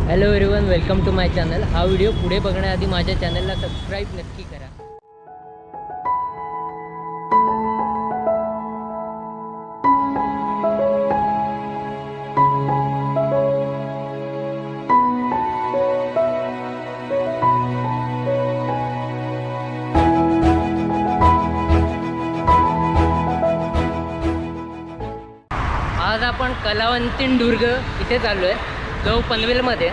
Hello everyone, welcome to my channel. हा video पुढे बघण्याआधी माझ्या चॅनलला सबस्क्राईब नक्की करा। आज आपण कलावंतीण दुर्ग इथे चाललो आहे, जो पनवेलमध्ये।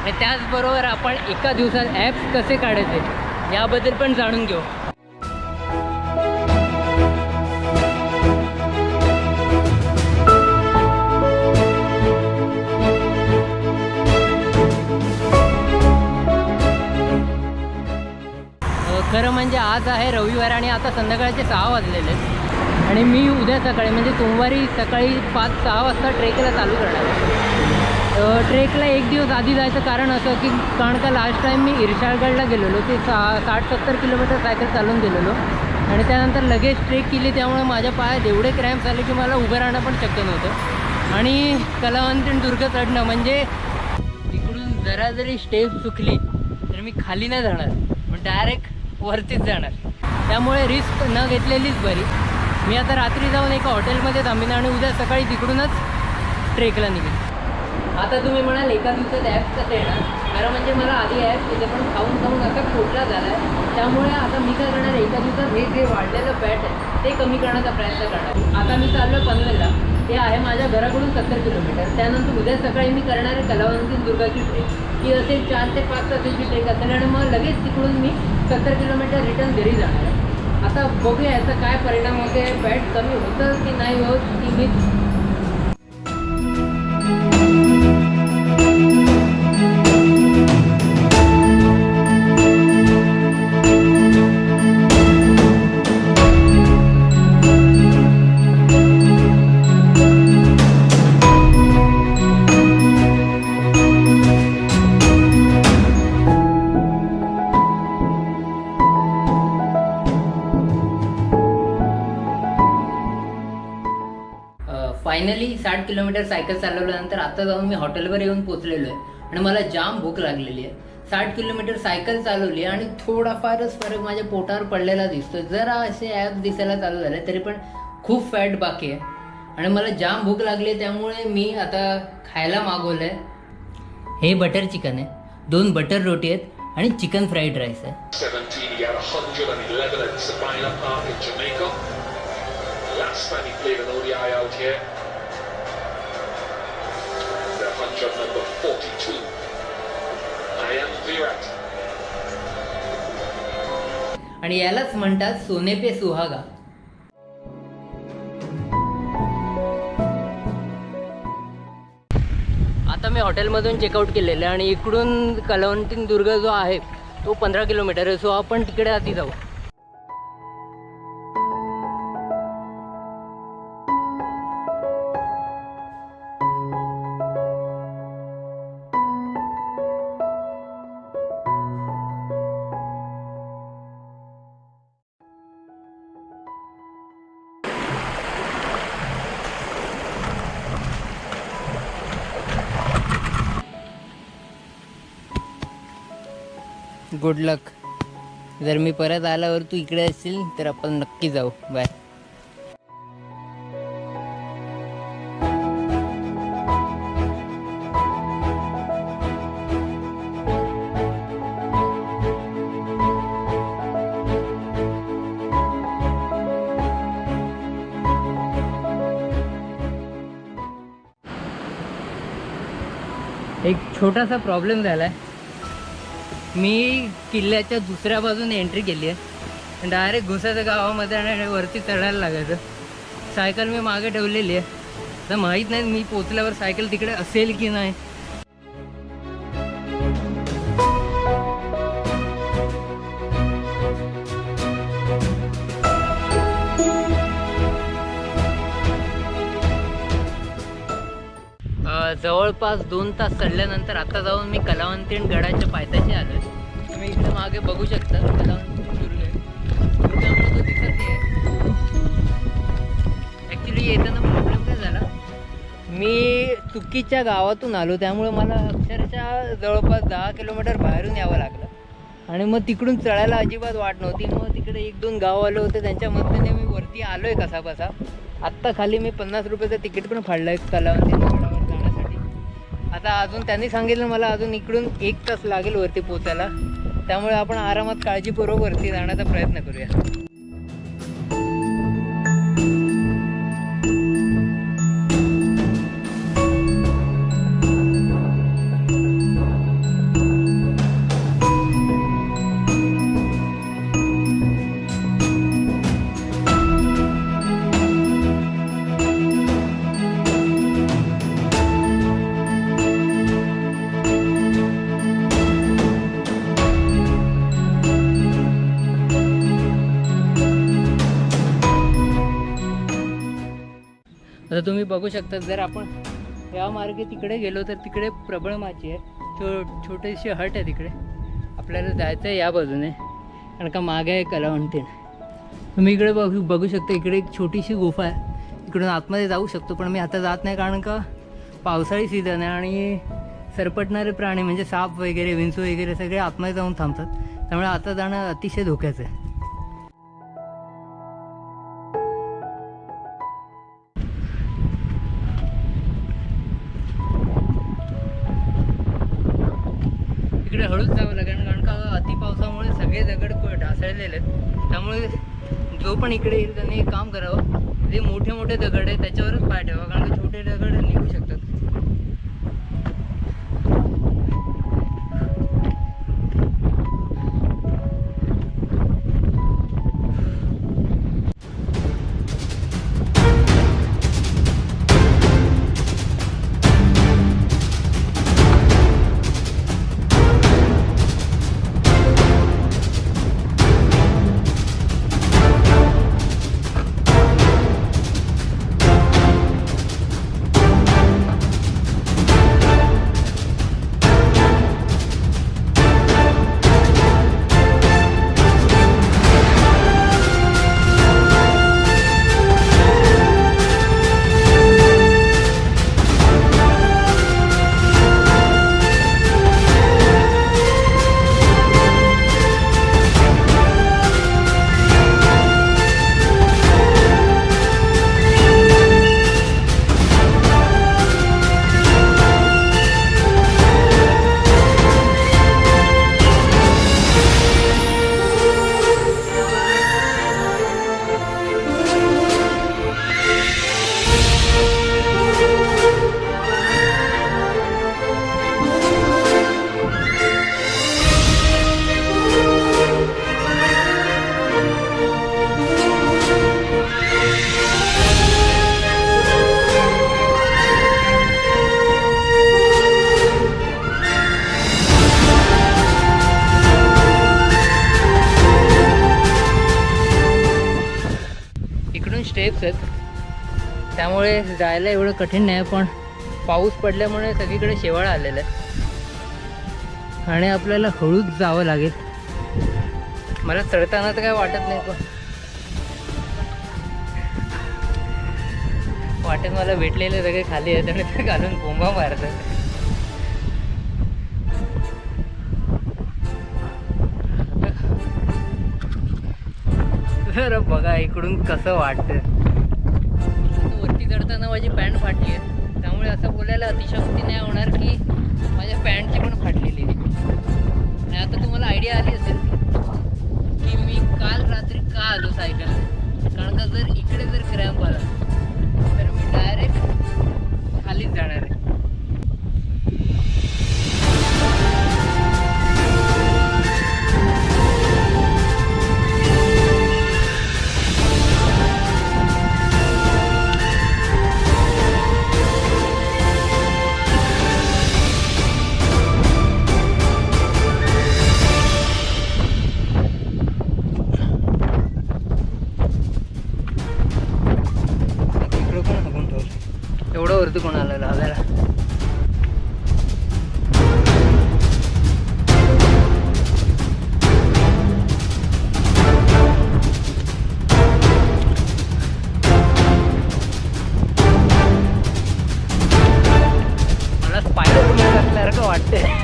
आणि त्याचबरोबर आपण एका दिवसात ॲप्स कसे काढायचे याबद्दल पण जाणून घेऊ। खरं म्हणजे आज आहे रविवार आणि आता संध्याकाळचे 6 वाजलेले आहेत आणि मी उद्या सकाळी म्हणजे सोमवारी सकाळी 5-6 वाजता ट्रेकला चालू करणार आहे। ट्रेकला एक दिवस आधी जायचं कारण असं की कारण का लास्ट टाईम मी इर्शाळगडला गेलेलो, ते 60-70 किलोमीटर सायकल चालून गेलेलो आणि त्यानंतर लगेच ट्रेक केली, त्यामुळे माझ्या पायात एवढे क्रॅम्प्स आले की मला उभं राहणं पण शक्य नव्हतं। आणि कलावंतीण दुर्ग चढणं म्हणजे इकडून जरा जरी स्टेप चुकली तर मी खाली नाही जाणार, पण डायरेक्ट वरतीच जाणार, त्यामुळे रिस्क न घेतलेलीच बरी। मी आता रात्री जाऊन एका हॉटेलमध्ये थांबीन आणि उद्या सकाळी तिकडूनच ट्रेकला निघेन। आता तुम्ही म्हणाल एका दिवसात ॲप्स कसे येणार? खरं म्हणजे मला आधी ॲप्स तिथे पण खाऊन खाऊन असा पोटला झाला आहे, त्यामुळे आता मी काय करणार, एका दिवसात हे जे वाढलेलं फॅट आहे ते कमी करण्याचा प्रयत्न करणार। आता मी चाललो आहे पनवेलला, ते आहे माझ्या घराकडून 70 किलोमीटर। त्यानंतर उद्या सकाळी मी करणार आहे कलावंतीण दुर्गाची ट्रेक, की असेल 4 ते 5 तासाची ट्रेक असेल आणि मग लगेच तिकडून मी 70 किलोमीटर रिटर्न घरी जाणार आहे। आता बघूया याचा काय परिणाम होते, फॅट कमी होतं की नाही होत की मी फायनली 60 किलोमीटर सायकल चालवल्यानंतर आता जाऊन मी हॉटेलवर येऊन पोचलेलो आहे आणि मला जाम भूक लागलेली आहे। 60 किलोमीटर सायकल चालवली आणि थोडाफारच फरक माझ्या पोटावर पडलेला दिसतोय। जरा असे ॲप दिसायला चालू झाले तरी पण खूप फॅट बाकी आहे आणि मला जाम भूक लागली आहे, त्यामुळे मी आता खायला मागवलं आहे। हे बटर चिकन आहे, 2 बटर रोटी आहेत आणि चिकन फ्राईड राईस आहे। Last time he played an ODI out here, the 100 number 42, Ayan Virat. आणि यालाच म्हणतात सोने पे सुहागा। आता मी हॉटेलमधून चेकआउट केलेलं आहे आणि इकडून कलावंतीण दुर्ग जो आहे तो 15 किलोमीटर आहे, सो आपण तिकडे आधी जाऊ। गुड लक। जर मी परत आल्यावर तू इकडे असशील तर आपण नक्की जाऊ। बाय। एक छोटासा प्रॉब्लेम झाला आहे, मी किल्ल्याच्या दुसऱ्या बाजूने एंट्री केली आहे, डायरेक्ट घुसायचं गावामध्ये आणि वरती चढायला लागायचं। सायकल मी मागे ठेवलेली आहे, तर माहीत नाही मी पोचल्यावर सायकल तिकडे असेल की नाही। जवळपास 2 तास चढल्यानंतर आता जाऊन मी कलावंतीण गडाच्या पायथ्याशी आलो आहे। तुम्ही इकडे मागे बघू शकता कलावंतीण दुर्ग, दुर्गामुळे तो दिसत नाही आहे। ॲक्च्युली येताना प्रॉब्लेम काय झाला, मी चुकीच्या गावातून आलो, त्यामुळे मला अक्षरशः जवळपास 10 किलोमीटर बाहेरून यावं लागलं आणि मग तिकडून चढायला अजिबात वाट नव्हती. मग तिकडे 1-2 गाव आले होते, त्यांच्या मदतीने मी वरती आलो आहे कसा बसा. आत्ता खाली मी 50 रुपयाचं तिकीट पण फाडलं आहे कलावंती गडावर जाण्यासाठी. आता अजून त्यांनी सांगितलं मला अजून इकडून 1 तास लागेल वरती पोचायला, त्यामुळे आपण आरामात काळजीपूर्वक वरती जाण्याचा प्रयत्न करूया. आता तुम्ही बघू शकता, जर आपण या मार्गे तिकडे गेलो तर तिकडे प्रबळ माची आहे, छोटीशी हट आहे तिकडे. आपल्याला जायचं आहे या बाजूने, कारण का मागे आहे कलावंतीण. तुम्ही इकडे बघू शकता, इकडे एक छोटीशी गुफा आहे, इकडून आतमध्ये जाऊ शकतो. पण मी आता जात नाही, कारण का पावसाळी सीझन आहे आणि सरपटणारे प्राणी म्हणजे साप वगैरे, विंचू वगैरे सगळे आतमध्ये जाऊन थांबतात, त्यामुळे आता जाणं अतिशय धोक्याचं आहे. इकडे हळूच जावं लागेल, कारण का अति पावसामुळे सगळे दगड ढासळलेले आहेत. त्यामुळे जो पण इकडे येईल त्याने एक काम करावं, जे मोठे मोठे दगड आहेत त्याच्यावरच पाय ठेवा, कारण का छोटे दगड निघू शकतात. स्टेप्स आहेत, त्यामुळे जायला एवढं कठीण नाही. पण पाऊस पडल्यामुळे सगळीकडे शेवाळ आलेलं आहे आणि आपल्याला हळूच जावं लागेल. मला चढताना तर काय वाटत नाही, पण वाटेत मला भेटलेले सगळे खाली आहेत आणि ते घालून बोंबा मारतात. तर बघा इकडून कसं वाटतं. वरती चढताना माझी पॅन्ट फाटली आहे, त्यामुळे असं बोलायला अतिशयोक्ती नाही होणार की माझ्या पॅन्टची पण फाटलेली आहे. आणि आता तुम्हाला आयडिया आली असेल की मी काल रात्री का आलो सायकल, कारण का जर इकडे जर क्रॅम्प आला तर मी डायरेक्ट खालीच जाणार आहे. एवढं वरती कोणाला लागायला. वाटते.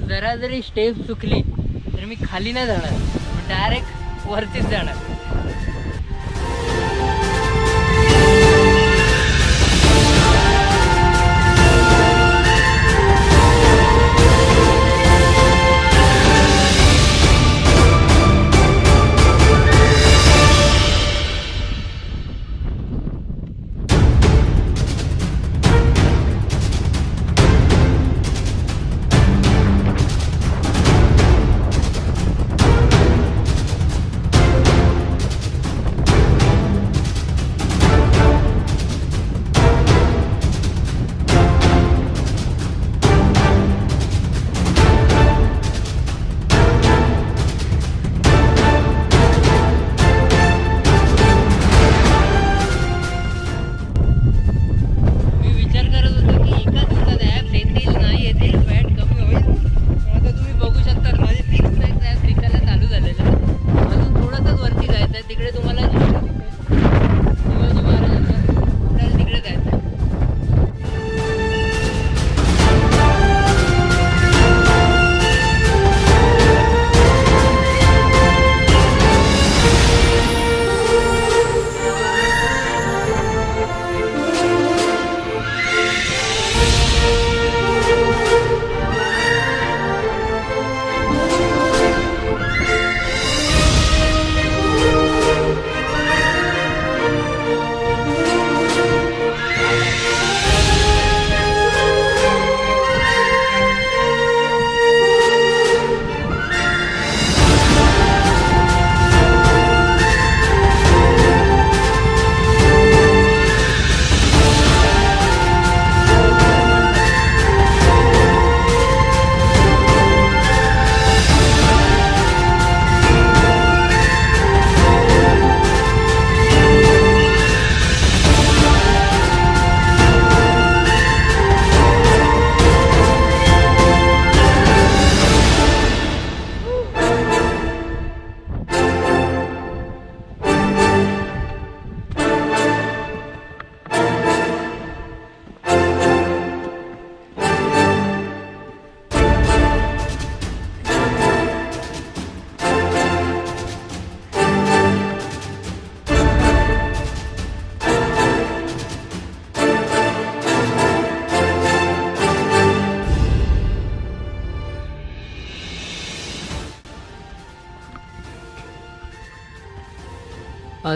जरा जरी स्टेप चुकली तर मी खाली नाही जाणार, डायरेक्ट वरतीच जाणार.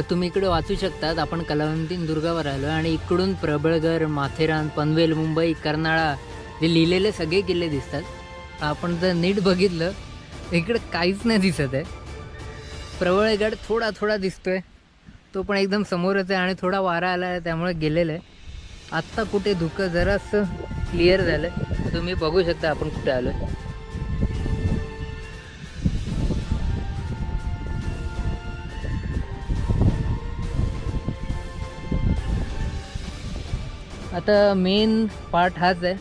तुम्ही इकडे वाचू शकतात. आपण कलावंतीन दुर्गावर आलो आणि इकडून प्रबळगड, माथेरान, पनवेल, मुंबई, कर्नाळा जे लिहिलेले सगळे किल्ले दिसतात. आपण जर नीट बघितलं इकडे काहीच नाही दिसत आहे. प्रवळगड थोडा थोडा दिसतोय, तो पण एकदम समोरच आहे आणि थोडा वारा आला आहे त्यामुळे गेलेलं आहे. आत्ता कुठे धुकं जरासं क्लिअर झालं आहे, तुम्ही बघू शकता आपण कुठे आलो आहे. आता मेन पार्ट हाच आहे.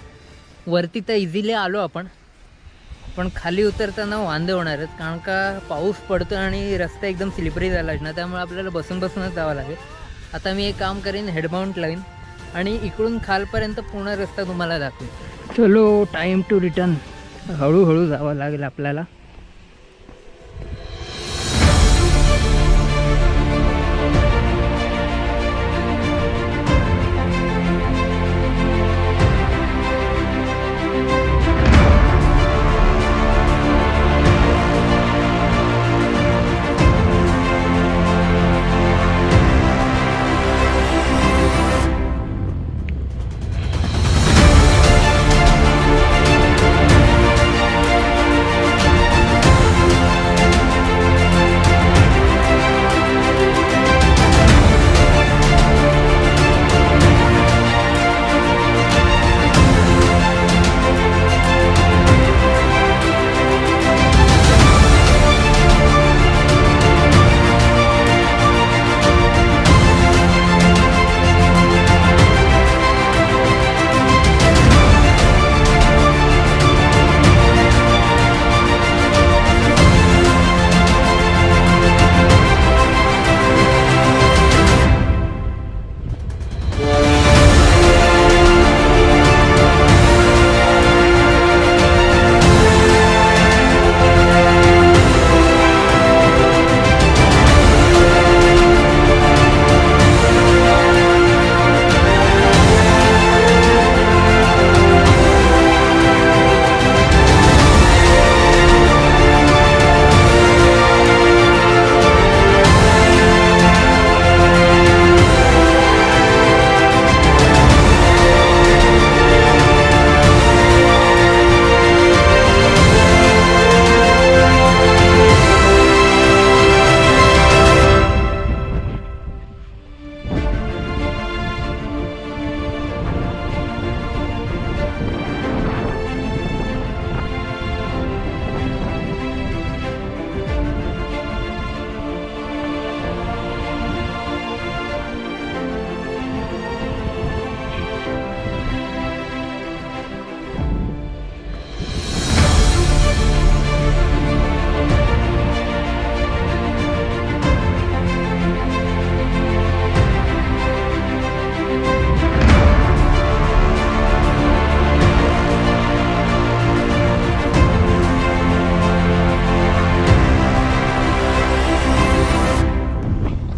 वरती तर इझिली आलो आपण, पण खाली उतरताना वांदे होणारच, कारण का पाऊस पडतो आणि रस्ता एकदम स्लिपरी झाला ना, त्यामुळे आपल्याला बसून बसूनच जावं लागेल. आता मी एक काम करीन, हेडमाउंट लावीन आणि इकडून खालपर्यंत पूर्ण रस्ता तुम्हाला दाखवेन. चलो, टाईम टू रिटर्न. हळूहळू जावं लागेल आपल्याला.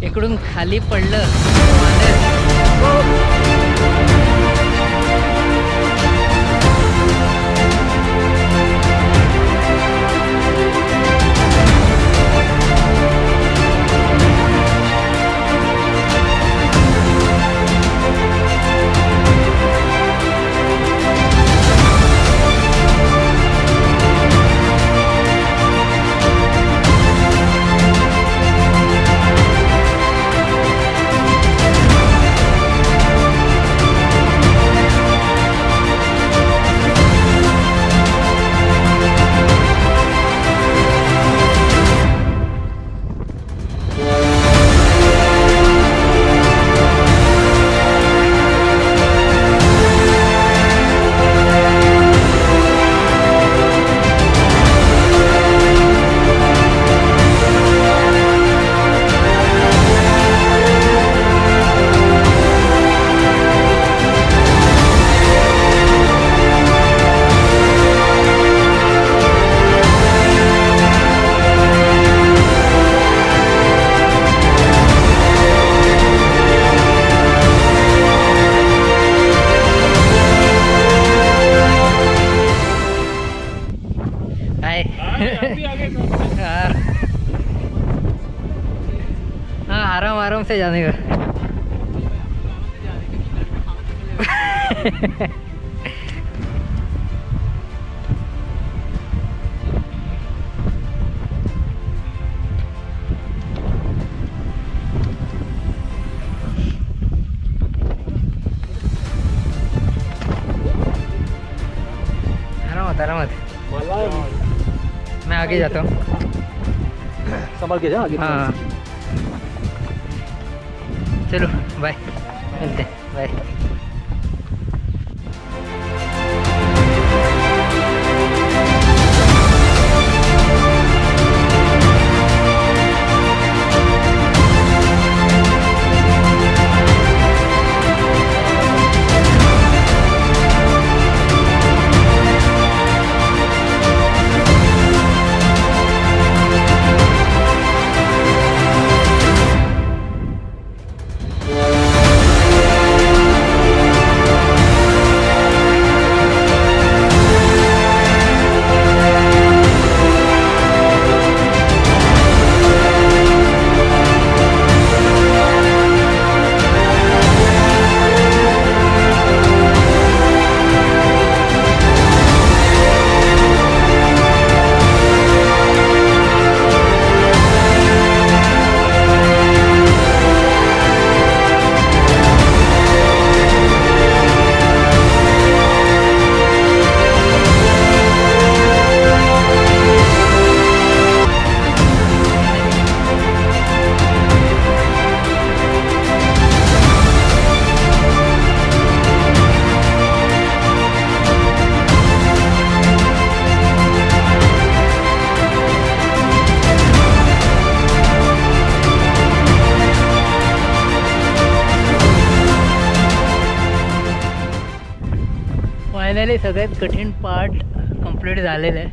इकडून खाली पडलं हाँ आराम से जाने का। मत, मैं आगे जाता हूँ। संभाल के जा आगे। हाँ चलो बाय, मिलते हैं, बाय। फायनली सगळ्यात कठीण पार्ट कंप्लीट झालेलं आहे.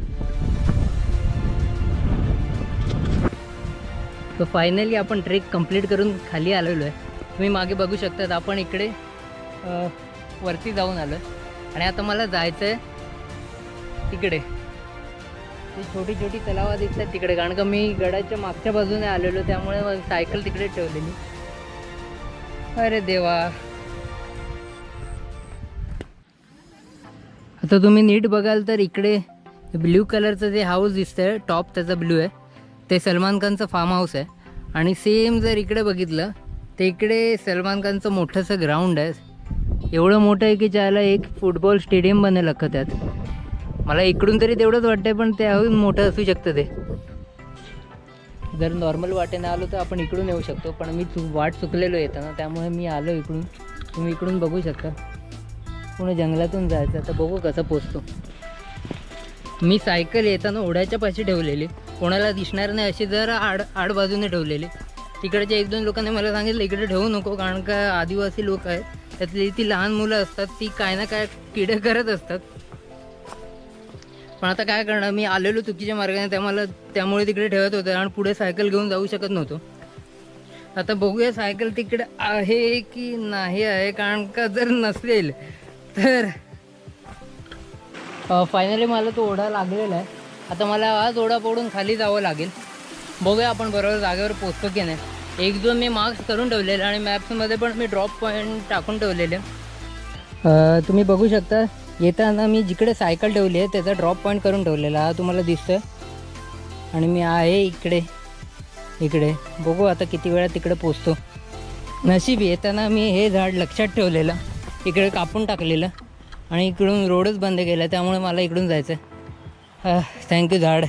तर फायनली आपण ट्रेक कंप्लीट करून खाली आलेलो आहे. तुम्ही मागे बघू शकतात, आपण इकडे वरती जाऊन आलो आणि आता मला जायचं आहे तिकडे. ती छोटी छोटी तलावा दिसतात तिकडे, कारण का मी गडाच्या मागच्या बाजूने आलेलो, त्यामुळे सायकल तिकडे ठेवलेली. अरे देवा. आता तुम्ही नीट बघाल तर इकडे ब्ल्यू कलरचं जे हाऊस दिसतंय, टॉप त्याचा ब्ल्यू आहे, ते सलमान खानचं फार्म हाऊस आहे. आणि सेम जर इकडे बघितलं तर इकडे सलमान खानचं मोठंसं ग्राउंड आहे. एवढं मोठं आहे की ज्याला एक फुटबॉल स्टेडियम बनेल अख्खं त्यात. मला इकडून तरी तेवढंच वाटतंय, पण त्याहून मोठं असू शकतं ते. जर नॉर्मल वाटेने आलो तर आपण इकडून येऊ शकतो, पण मी वाट चुकलेलो येताना, त्यामुळे मी आलो इकडून. तुम्ही इकडून बघू शकता, पुणे जंगलातून जायचं. आता बघू कसं पोचतो. मी सायकल येताना ओढ्याच्या पाशी ठेवलेली, कोणाला दिसणार नाही अशी जरा आड बाजूने ठेवलेली. तिकडच्या एक दोन लोकांनी मला सांगितलं इकडे ठेवू नको, कारण का आदिवासी लोक आहेत, त्यातली ती लहान मुलं असतात, ती काय ना काय किडे करत असतात. पण आता काय करणार, मी आलेलो चुकीच्या मार्गाने, त्यामुळे तिकडे ठेवत होतं आणि पुढे सायकल घेऊन जाऊ शकत नव्हतो. आता बघूया सायकल तिकडे आहे की नाही आहे, कारण का जर नसेल तर फायनली मला तो ओढा लागलेला आहे. आता मला आज ओढा पडून खाली जावं लागेल. बघूया आपण बरोबर जागेवर पोचतो की नाही. एक दोन मी मार्क्स करून ठेवलेले आणि मॅप्समध्ये पण मी ड्रॉप पॉईंट टाकून ठेवलेले. तुम्ही बघू शकता, येताना मी जिकडे सायकल ठेवली आहे त्याचा ड्रॉप पॉईंट करून ठेवलेला हा तुम्हाला दिसतोय. आणि मी आहे इकडे बघू आता किती वेळा तिकडे पोचतो. नशीब येताना मी हे झाड लक्षात ठेवलेलं, इकडे कापून टाकलेलं आणि इकडून रोडच बंद केला, त्यामुळे मला इकडून जायचं आहे. थँक्यू झाड.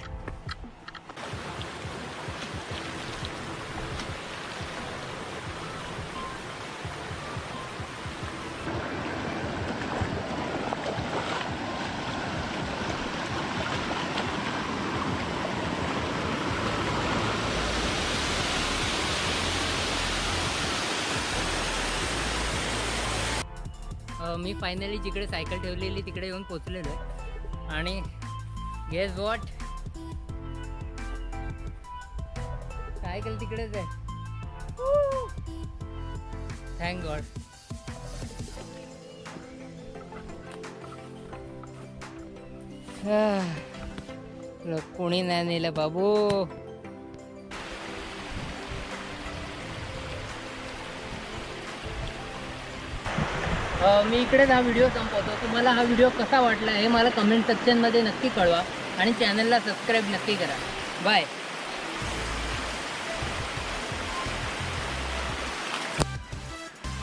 मी फायनली जिकडे सायकल ठेवलेली तिकडे येऊन पोचलेलो आहे. आणि गेस वॉट, सायकल तिकडेच आहे. Thank God. कोणी नाही नेलं बाबू. मी इकडेच हा व्हिडिओ संपवतो. तुम्हाला हा व्हिडिओ कसा वाटला हे मला कमेंट सेक्शनमध्ये नक्की कळवा आणि चॅनलला सबस्क्राईब नक्की करा. बाय.